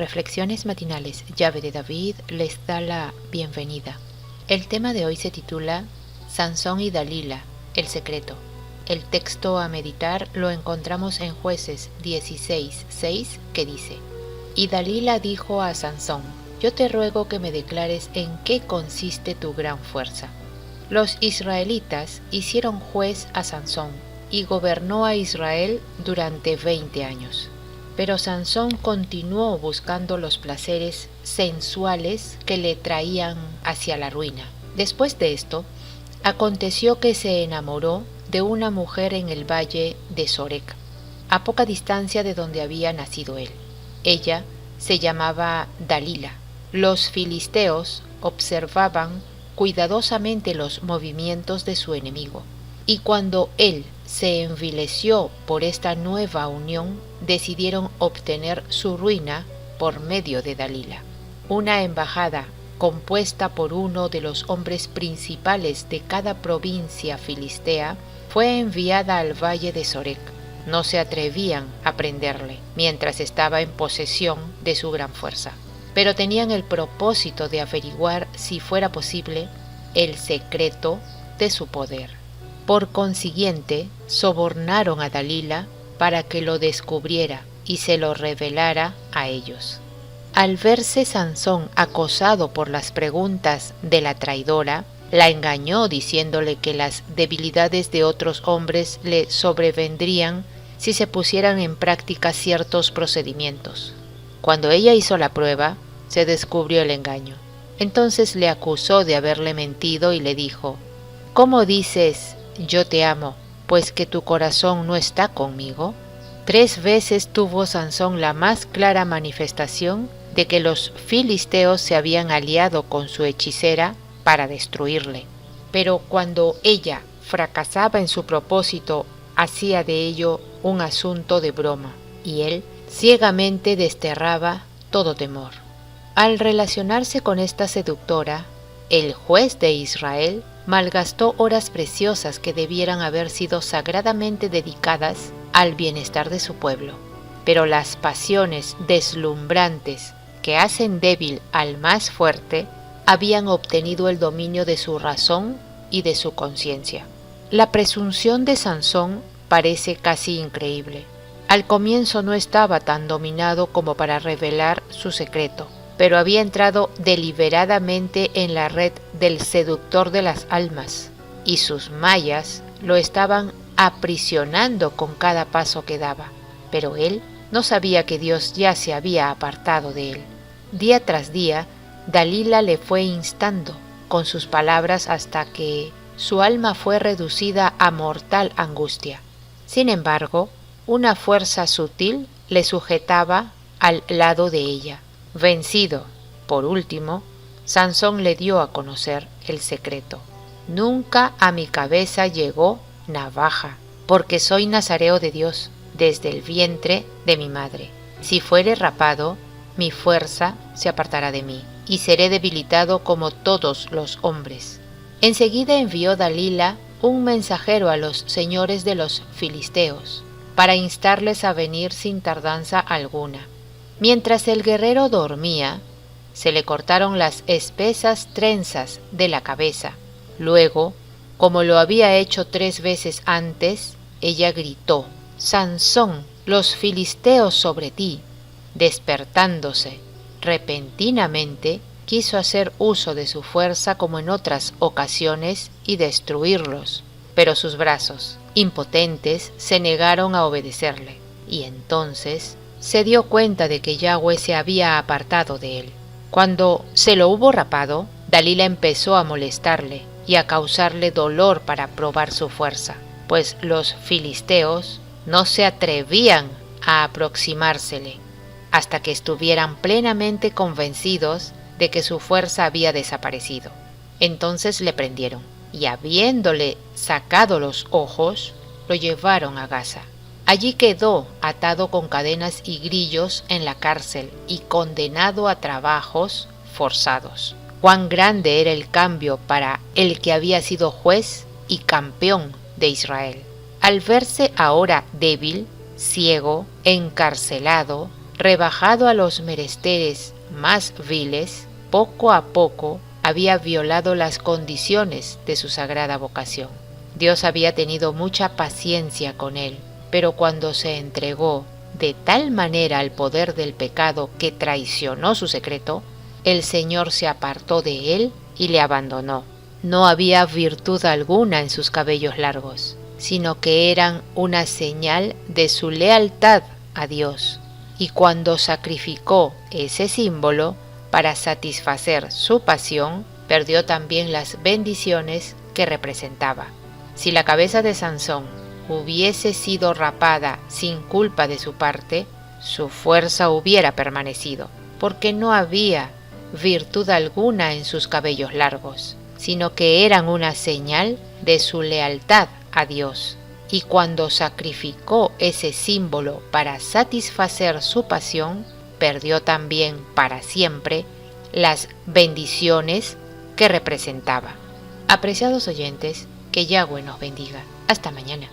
Reflexiones matinales Llave de David les da la bienvenida. El tema de hoy se titula Sansón y Dalila, el secreto. El texto a meditar lo encontramos en Jueces 16:6, que dice: Y Dalila dijo a Sansón: Yo te ruego que me declares en qué consiste tu gran fuerza. Los israelitas hicieron juez a Sansón y gobernó a Israel durante 20 años. Pero Sansón continuó buscando los placeres sensuales que le traían hacia la ruina. Después de esto, aconteció que se enamoró de una mujer en el valle de Sorek, a poca distancia de donde había nacido él. Ella se llamaba Dalila. Los filisteos observaban cuidadosamente los movimientos de su enemigo, y cuando él se envileció por esta nueva unión, decidieron obtener su ruina por medio de Dalila. Una embajada compuesta por uno de los hombres principales de cada provincia filistea fue enviada al valle de Sorek. No se atrevían a prenderle mientras estaba en posesión de su gran fuerza, pero tenían el propósito de averiguar, si fuera posible, el secreto de su poder. Por consiguiente, sobornaron a Dalila para que lo descubriera y se lo revelara a ellos. Al verse Sansón acosado por las preguntas de la traidora, la engañó diciéndole que las debilidades de otros hombres le sobrevendrían si se pusieran en práctica ciertos procedimientos. Cuando ella hizo la prueba, se descubrió el engaño. Entonces le acusó de haberle mentido y le dijo: ¿Cómo dices, yo te amo, pues que tu corazón no está conmigo? 3 veces tuvo Sansón la más clara manifestación de que los filisteos se habían aliado con su hechicera para destruirle. Pero cuando ella fracasaba en su propósito, hacía de ello un asunto de broma, y él ciegamente desterraba todo temor. Al relacionarse con esta seductora, el juez de Israel malgastó horas preciosas que debieran haber sido sagradamente dedicadas al bienestar de su pueblo. Pero las pasiones deslumbrantes que hacen débil al más fuerte habían obtenido el dominio de su razón y de su conciencia. La presunción de Sansón parece casi increíble. Al comienzo no estaba tan dominado como para revelar su secreto, pero había entrado deliberadamente en la red del seductor de las almas, y sus mallas lo estaban aprisionando con cada paso que daba. Pero él no sabía que Dios ya se había apartado de él. Día tras día, Dalila le fue instando con sus palabras hasta que su alma fue reducida a mortal angustia. Sin embargo, una fuerza sutil le sujetaba al lado de ella. Vencido, por último, Sansón le dio a conocer el secreto. Nunca a mi cabeza llegó navaja, porque soy nazareo de Dios desde el vientre de mi madre. Si fuere rapado, mi fuerza se apartará de mí, y seré debilitado como todos los hombres. Enseguida envió Dalila un mensajero a los señores de los filisteos, para instarles a venir sin tardanza alguna. Mientras el guerrero dormía, se le cortaron las espesas trenzas de la cabeza. Luego, como lo había hecho 3 veces antes, ella gritó: «Sansón, los filisteos sobre ti». Despertándose repentinamente, quiso hacer uso de su fuerza como en otras ocasiones y destruirlos, pero sus brazos, impotentes, se negaron a obedecerle, y entonces se dio cuenta de que Yahweh se había apartado de él. Cuando se lo hubo rapado, Dalila empezó a molestarle y a causarle dolor para probar su fuerza, pues los filisteos no se atrevían a aproximársele hasta que estuvieran plenamente convencidos de que su fuerza había desaparecido. Entonces le prendieron, y habiéndole sacado los ojos, lo llevaron a Gaza. Allí quedó atado con cadenas y grillos en la cárcel y condenado a trabajos forzados. Cuán grande era el cambio para el que había sido juez y campeón de Israel. Al verse ahora débil, ciego, encarcelado, rebajado a los menesteres más viles, poco a poco había violado las condiciones de su sagrada vocación. Dios había tenido mucha paciencia con él, pero cuando se entregó de tal manera al poder del pecado que traicionó su secreto, el Señor se apartó de él y le abandonó. No había virtud alguna en sus cabellos largos, sino que eran una señal de su lealtad a Dios. Y cuando sacrificó ese símbolo para satisfacer su pasión, perdió también las bendiciones que representaba. Si la cabeza de Sansón hubiese sido rapada sin culpa de su parte, su fuerza hubiera permanecido, porque no había virtud alguna en sus cabellos largos, sino que eran una señal de su lealtad a Dios. Y cuando sacrificó ese símbolo para satisfacer su pasión, perdió también para siempre las bendiciones que representaba. Apreciados oyentes, que Yahweh nos bendiga. Hasta mañana.